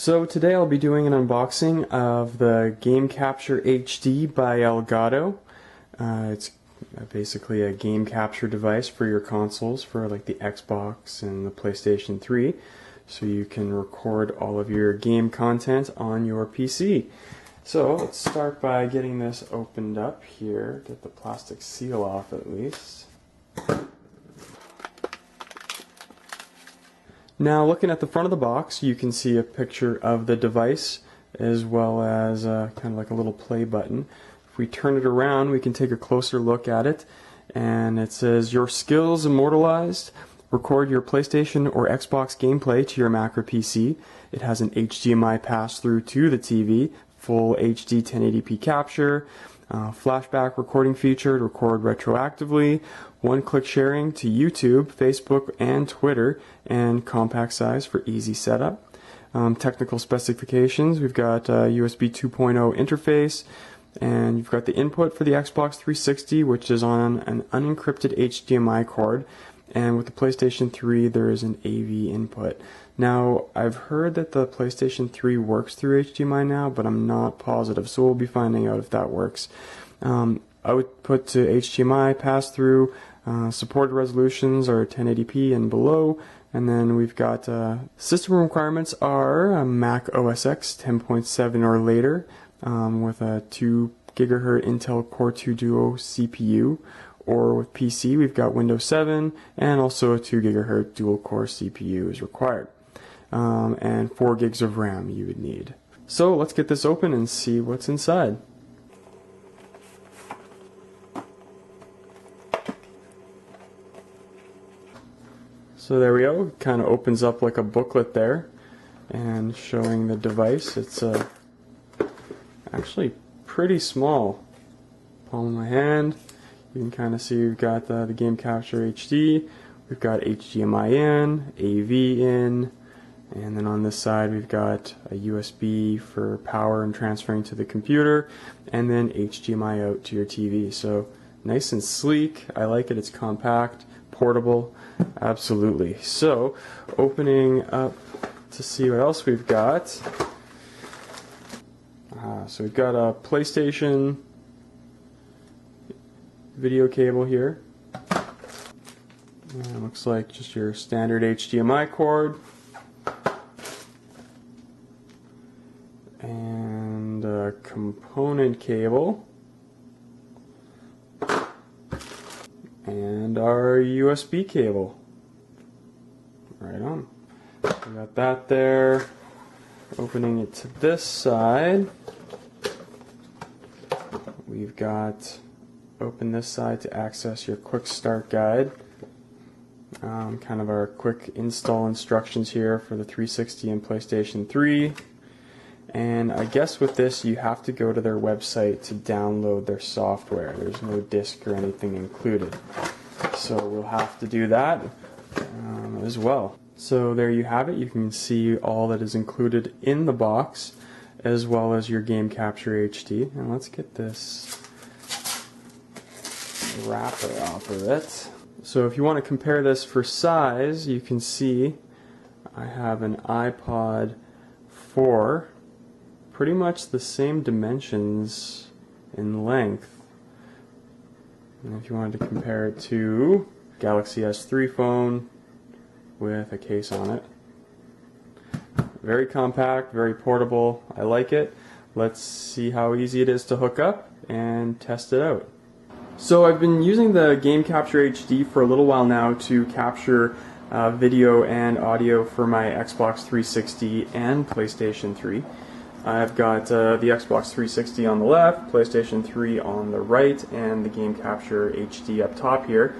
So today I'll be doing an unboxing of the Game Capture HD by Elgato. It's basically a game capture device for your consoles, for like the Xbox and the PlayStation 3, so you can record all of your game content on your PC. So let's start by getting this opened up here, get the plastic seal off at least. Now, looking at the front of the box, you can see a picture of the device as well as kind of like a little play button. If we turn it around, we can take a closer look at it, and it says, "Your skills immortalized. Record your PlayStation or Xbox gameplay to your Mac or PC." It has an HDMI pass-through to the TV, full HD 1080p capture, flashback recording feature to record retroactively, one-click sharing to YouTube, Facebook, and Twitter, and compact size for easy setup. Technical specifications, we've got a USB 2.0 interface, and you've got the input for the Xbox 360, which is on an unencrypted HDMI cord, and with the PlayStation 3 there is an AV input. Now, I've heard that the PlayStation 3 works through HDMI now, but I'm not positive, so we'll be finding out if that works. Output to HDMI pass-through, supported resolutions are 1080p and below, and then we've got system requirements are Mac OS X 10.7 or later, with a 2 GHz Intel Core 2 Duo CPU, or with PC we've got Windows 7, and also a 2 GHz dual core CPU is required, and 4 gigs of RAM you would need. So let's get this open and see what's inside. So there we go, it kind of opens up like a booklet there, and showing the device. It's actually pretty small. Palm of my hand. You can kind of see we've got the Game Capture HD, we've got HDMI in, AV in, and then on this side we've got a USB for power and transferring to the computer, and then HDMI out to your TV. So nice and sleek. I like it. It's compact, portable, absolutely. So opening up to see what else we've got. So we've got a PlayStation video cable here. Looks like just your standard HDMI cord, and a component cable, and our USB cable. Right on. We got that there. Opening it to this side, we've got open this side to access your quick start guide. Kind of our quick install instructions here for the 360 and PlayStation 3. And I guess with this you have to go to their website to download their software. There's no disc or anything included. So we'll have to do that as well. So there you have it. You can see all that is included in the box, as well as your Game Capture HD. And let's get this wrapper off of it. So if you want to compare this for size, you can see I have an iPod 4, pretty much the same dimensions in length. And if you wanted to compare it to Galaxy S3 phone with a case on it. Very compact, very portable. I like it. Let's see how easy it is to hook up and test it out. So I've been using the Game Capture HD for a little while now to capture video and audio for my Xbox 360 and PlayStation 3. I've got the Xbox 360 on the left, PlayStation 3 on the right, and the Game Capture HD up top here.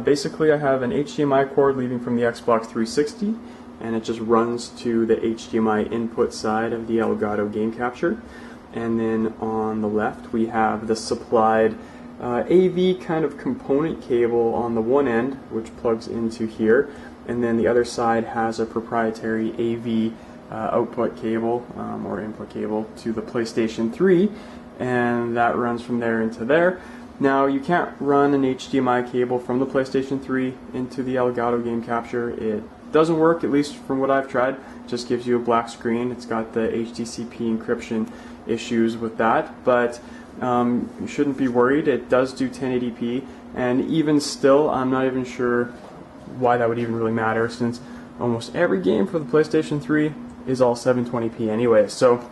Basically I have an HDMI cord leading from the Xbox 360, and it just runs to the HDMI input side of the Elgato Game Capture. And then on the left we have the supplied AV kind of component cable on the one end, which plugs into here, and then the other side has a proprietary AV output cable or input cable to the PlayStation 3, and that runs from there into there. Now, you can't run an HDMI cable from the PlayStation 3 into the Elgato Game Capture. It doesn't work, at least from what I've tried. It just gives you a black screen. It's got the HTTP encryption issues with that, but you shouldn't be worried. It does do 1080p, and even still, I'm not even sure why that would even really matter, since almost every game for the PlayStation 3 is all 720p anyway, so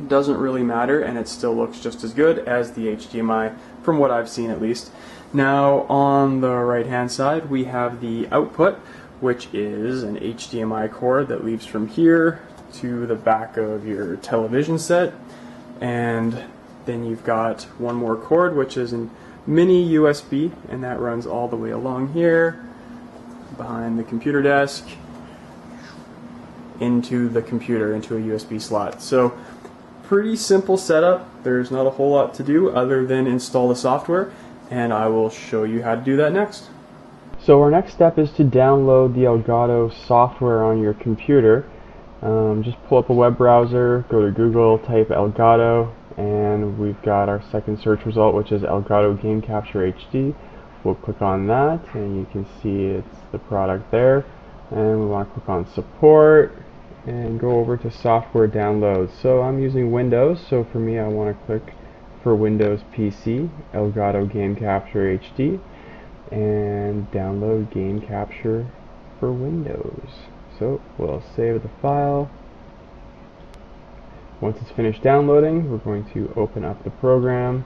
it doesn't really matter, and it still looks just as good as the HDMI, from what I've seen at least. Now, on the right hand side, we have the output, which is an HDMI cord that leads from here to the back of your television set, and then you've got one more cord, which is a mini USB, and that runs all the way along here, behind the computer desk, into the computer, into a USB slot. So, pretty simple setup. There's not a whole lot to do other than install the software, and I will show you how to do that next. So our next step is to download the Elgato software on your computer. Just pull up a web browser, go to Google, type Elgato, and we've got our second search result, which is Elgato Game Capture HD. We'll click on that, and you can see it's the product there. And we want to click on Support, and go over to Software Downloads. So I'm using Windows, so for me I want to click for Windows PC, Elgato Game Capture HD, and download Game Capture for Windows. So we'll save the file. Once it's finished downloading, we're going to open up the program,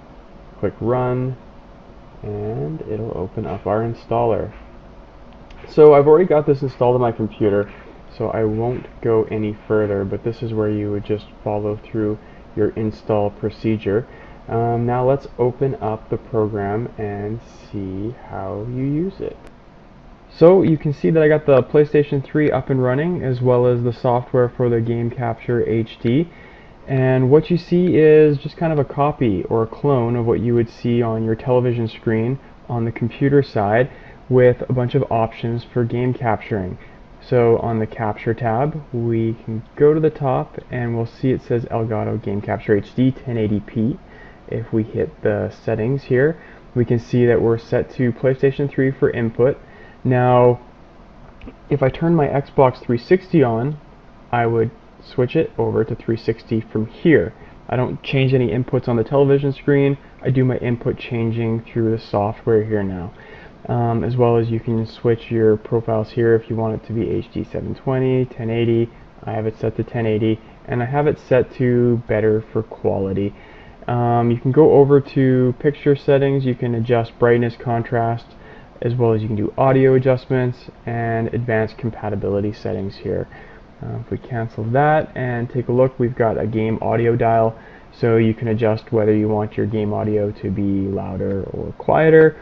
click Run, and it'll open up our installer. So I've already got this installed on my computer, so I won't go any further, but this is where you would just follow through your install procedure. Now let's open up the program and see how you use it. So you can see that I got the PlayStation 3 up and running, as well as the software for the Game Capture HD. And what you see is just kind of a copy or a clone of what you would see on your television screen on the computer side, with a bunch of options for game capturing. So on the Capture tab, we can go to the top and we'll see it says Elgato Game Capture HD 1080p. If we hit the settings here, we can see that we're set to PlayStation 3 for input. Now, if I turn my Xbox 360 on, I would switch it over to 360 from here. I don't change any inputs on the television screen. I do my input changing through the software here now. As well as you can switch your profiles here if you want it to be HD 720, 1080. I have it set to 1080, and I have it set to better for quality. You can go over to picture settings. You can adjust brightness, contrast, as well as you can do audio adjustments and advanced compatibility settings here. If we cancel that and take a look, we've got a game audio dial, so you can adjust whether you want your game audio to be louder or quieter.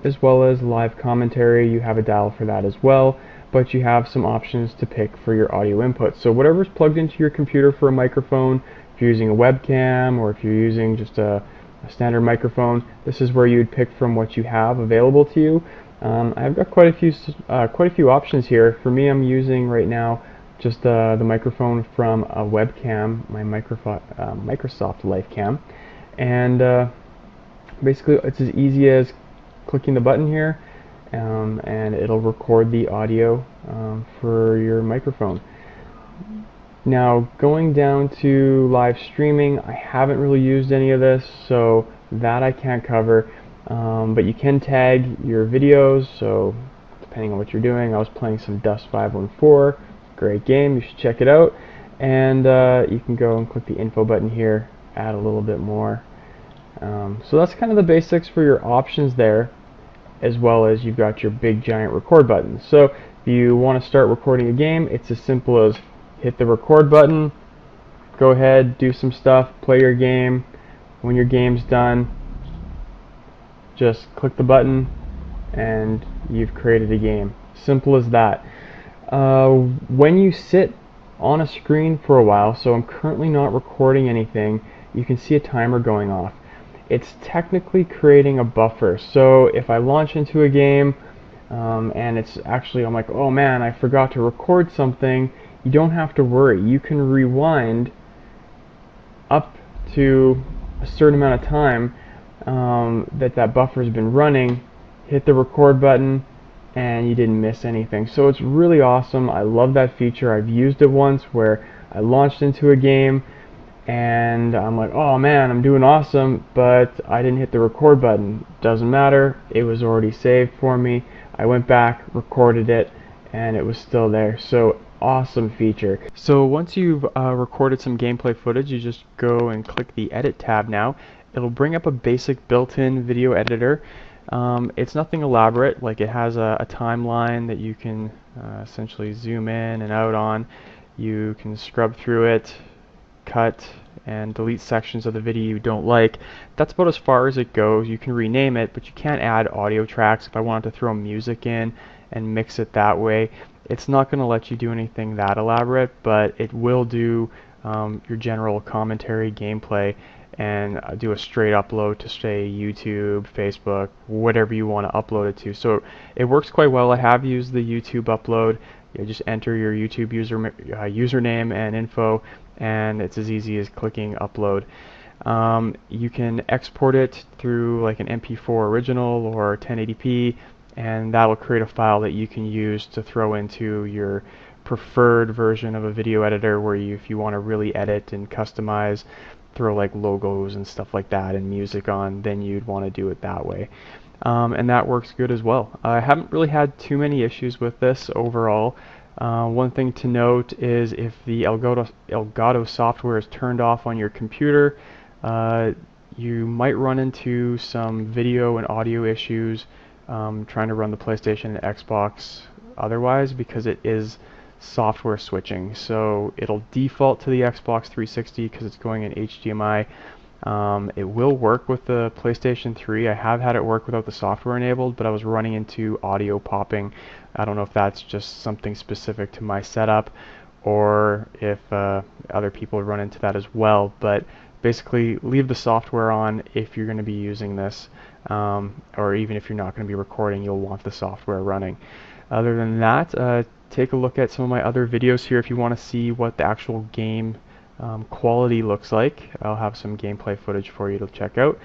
As well as live commentary, you have a dial for that as well, but you have some options to pick for your audio input. So whatever's plugged into your computer for a microphone, if you're using a webcam or if you're using just a standard microphone, this is where you'd pick from what you have available to you. I've got quite a few options here. For me, I'm using right now just the microphone from a webcam, my Microsoft LifeCam, and basically it's as easy as clicking the button here, and it'll record the audio for your microphone. Now, going down to live streaming, I haven't really used any of this, so that I can't cover, but you can tag your videos, so depending on what you're doing. I was playing some Dust 514, great game, you should check it out, and you can go and click the info button here, add a little bit more. So that's kind of the basics for your options there, as well as you've got your big giant record button. So if you want to start recording a game, it's as simple as hit the record button, go ahead, do some stuff, play your game. When your game's done, just click the button and you've created a game. Simple as that. When you sit on a screen for a while, so I'm currently not recording anything, you can see a timer going off. It's technically creating a buffer. So if I launch into a game and it's actually, I'm like, oh man, I forgot to record something, you don't have to worry. You can rewind up to a certain amount of time that buffer's been running, hit the record button, and you didn't miss anything. So it's really awesome. I love that feature. I've used it once where I launched into a game and I'm like, oh man, I'm doing awesome, but I didn't hit the record button. Doesn't matter, it was already saved for me. I went back, recorded it, and it was still there. So awesome feature. So once you've recorded some gameplay footage, you just go and click the edit tab now. It'll bring up a basic built-in video editor. It's nothing elaborate, like it has a timeline that you can essentially zoom in and out on. You can scrub through it, cut and delete sections of the video you don't like. That's about as far as it goes. You can rename it, but you can't add audio tracks. If I wanted to throw music in and mix it that way, it's not going to let you do anything that elaborate, but it will do your general commentary, gameplay, and do a straight upload to, say, YouTube, Facebook, whatever you want to upload it to. So it works quite well. I have used the YouTube upload. You just enter your YouTube username and info, and it's as easy as clicking upload. You can export it through like an MP4 original or 1080p, and that'll create a file that you can use to throw into your preferred version of a video editor, where if you want to really edit and customize, throw like logos and stuff like that and music on, then you'd want to do it that way. And that works good as well. I haven't really had too many issues with this overall. One thing to note is if the Elgato software is turned off on your computer, you might run into some video and audio issues trying to run the PlayStation and Xbox otherwise, because it is software switching. So it'll default to the Xbox 360 because it's going in HDMI. It will work with the PlayStation 3. I have had it work without the software enabled, but I was running into audio popping. I don't know if that's just something specific to my setup or if other people run into that as well. But basically, leave the software on if you're going to be using this, or even if you're not going to be recording, you'll want the software running. Other than that, take a look at some of my other videos here if you want to see what the actual game quality looks like. I'll have some gameplay footage for you to check out,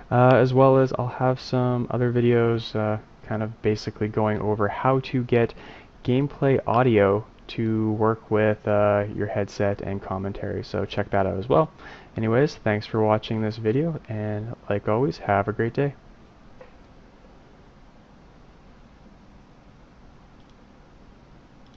as well as I'll have some other videos kind of basically going over how to get gameplay audio to work with your headset and commentary. So check that out as well. Anyways, thanks for watching this video, and like always, have a great day.